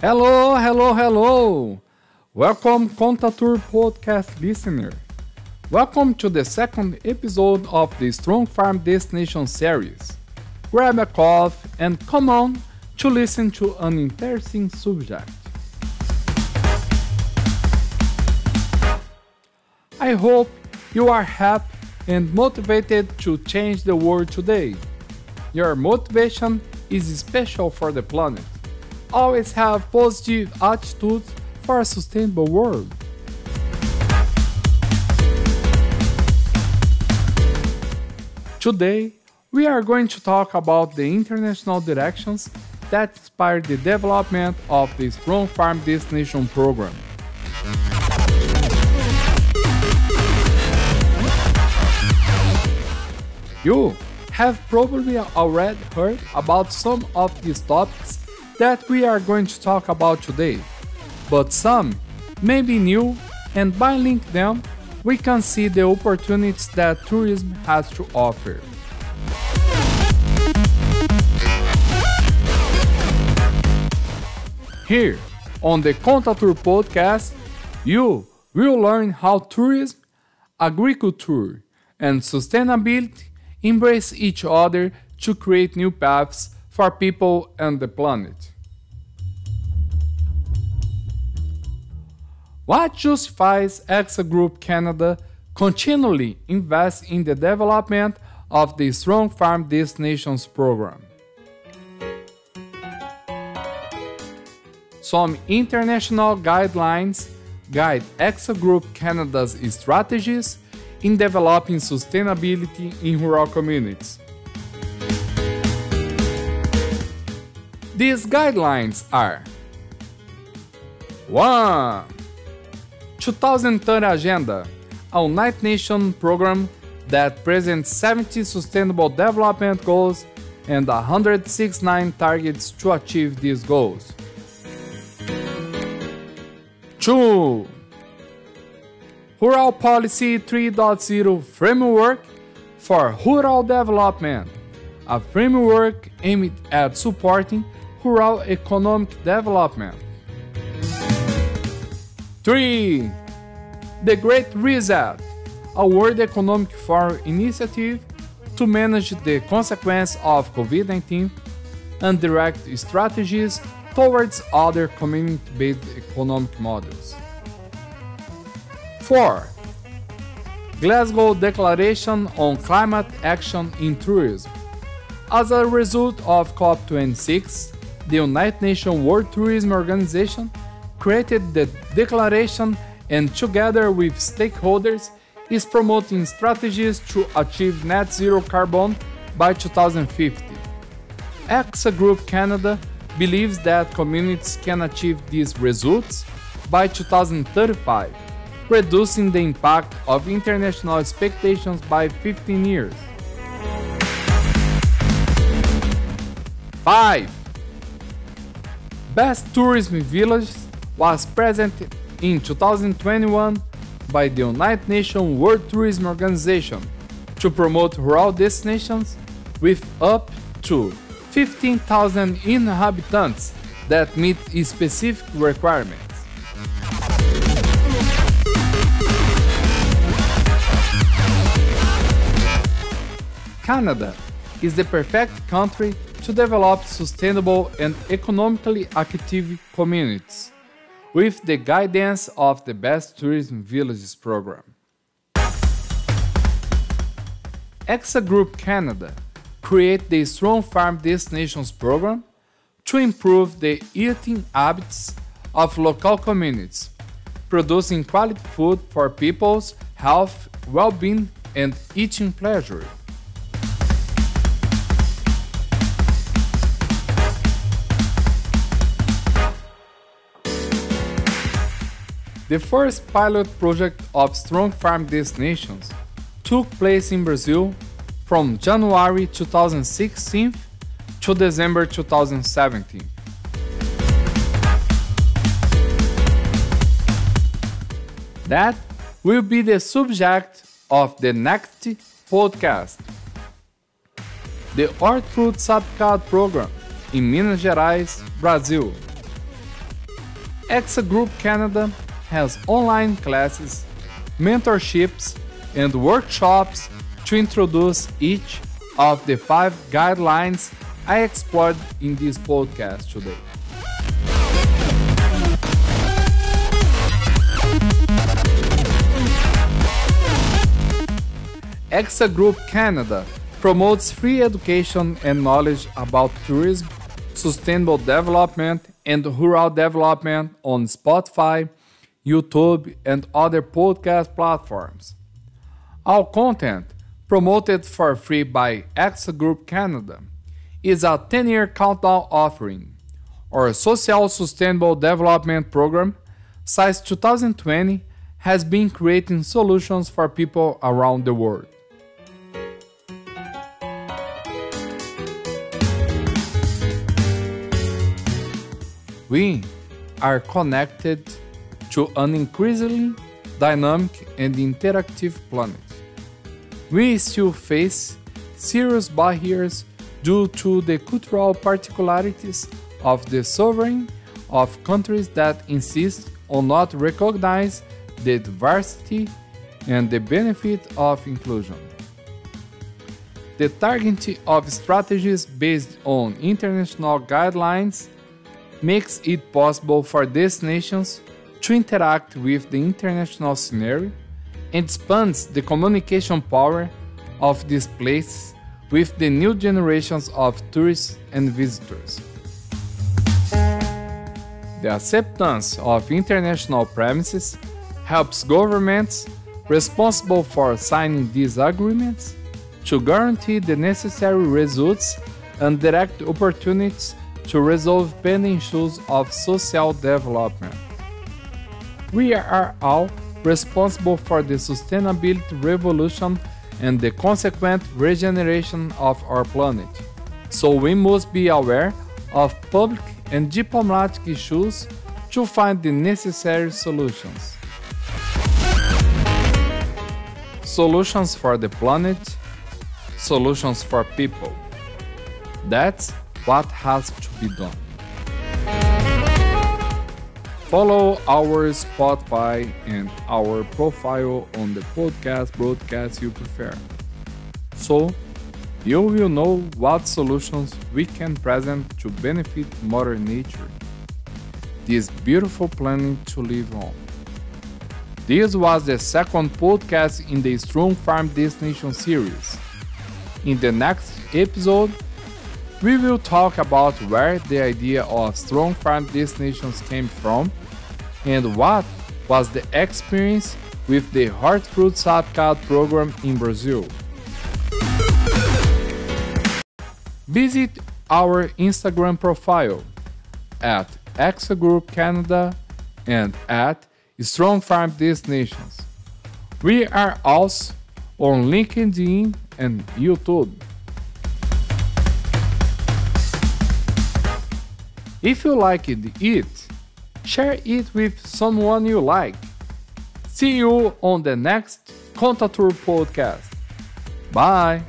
Hello, hello, hello! Welcome, ContaTour podcast listener. Welcome to the second episode of the Strong Farm Destination series. Grab a coffee and come on to listen to an interesting subject. I hope you are happy and motivated to change the world today. Your motivation is special for the planet. Always have positive attitudes for a sustainable world. Today, we are going to talk about the international directions that inspire the development of the Strong Farm Destination program. You have probably already heard about some of these topics that we are going to talk about today, but some may be new, and by linking them, we can see the opportunities that tourism has to offer. Here, on the ContaTour podcast, you will learn how tourism, agriculture, and sustainability embrace each other to create new paths for people and the planet. What justifies AXA Group Canada continually invest in the development of the Strong Farm Destinations program? Some international guidelines guide AXA Group Canada's strategies in developing sustainability in rural communities. These guidelines are 1. 2030 Agenda, a United Nations program that presents 70 Sustainable Development Goals and 169 targets to achieve these goals. 2. Rural Policy 3.0 Framework for Rural Development, a framework aimed at supporting rural economic development. 3. The Great Reset, a World Economic Forum initiative to manage the consequences of COVID-19 and direct strategies towards other community-based economic models. 4. Glasgow Declaration on Climate Action in Tourism. As a result of COP26, the United Nations World Tourism Organization created the declaration and together with stakeholders is promoting strategies to achieve net zero carbon by 2050. AXA Group Canada believes that communities can achieve these results by 2035, reducing the impact of international expectations by 15 years. 5. Best Tourism Villages was presented in 2021 by the United Nations World Tourism Organization to promote rural destinations with up to 15,000 inhabitants that meet specific requirements. Canada is the perfect country to develop sustainable and economically active communities, with the guidance of the Best Tourism Villages program. AXA Group Canada created the Strong Farm Destinations program to improve the eating habits of local communities, producing quality food for people's health, well-being, and eating pleasure. The first pilot project of Strong Farm Destinations took place in Brazil from January 2016 to December 2017. That will be the subject of the next podcast. The Hortifruti Sapicado program in Minas Gerais, Brazil. EXA Group Canada has online classes, mentorships, and workshops to introduce each of the 5 guidelines I explored in this podcast today. EXA Group Canada promotes free education and knowledge about tourism, sustainable development, and rural development on Spotify, YouTube, and other podcast platforms. All content promoted for free by EXA Group Canada is a 10-year countdown offering, or social sustainable development program, since 2020 has been creating solutions for people around the world. We are connected to an increasingly dynamic and interactive planet. We still face serious barriers due to the cultural particularities of the sovereign of countries that insist on not recognize the diversity and the benefit of inclusion. The targeting of strategies based on international guidelines makes it possible for these nations to interact with the international scenario and expands the communication power of these places with the new generations of tourists and visitors. The acceptance of international premises helps governments responsible for signing these agreements to guarantee the necessary results and direct opportunities to resolve pending issues of social development. We are all responsible for the sustainability revolution and the consequent regeneration of our planet, so we must be aware of public and diplomatic issues to find the necessary solutions. Solutions for the planet, solutions for people. That's what has to be done. Follow our Spotify and our profile on the podcast broadcast you prefer, so you will know what solutions we can present to benefit Mother Nature, this beautiful planet to live on. This was the second podcast in the Strong Farm Destination series. In the next episode, we will talk about where the idea of strong farm destinations came from and what was the experience with the Hortifruti Sapcad program in Brazil. Visit our Instagram profile at EXA Group Canada and at Strong Farm Destinations. We are also on LinkedIn and YouTube. If you liked it, share it with someone you like. See you on the next ContaTour podcast. Bye!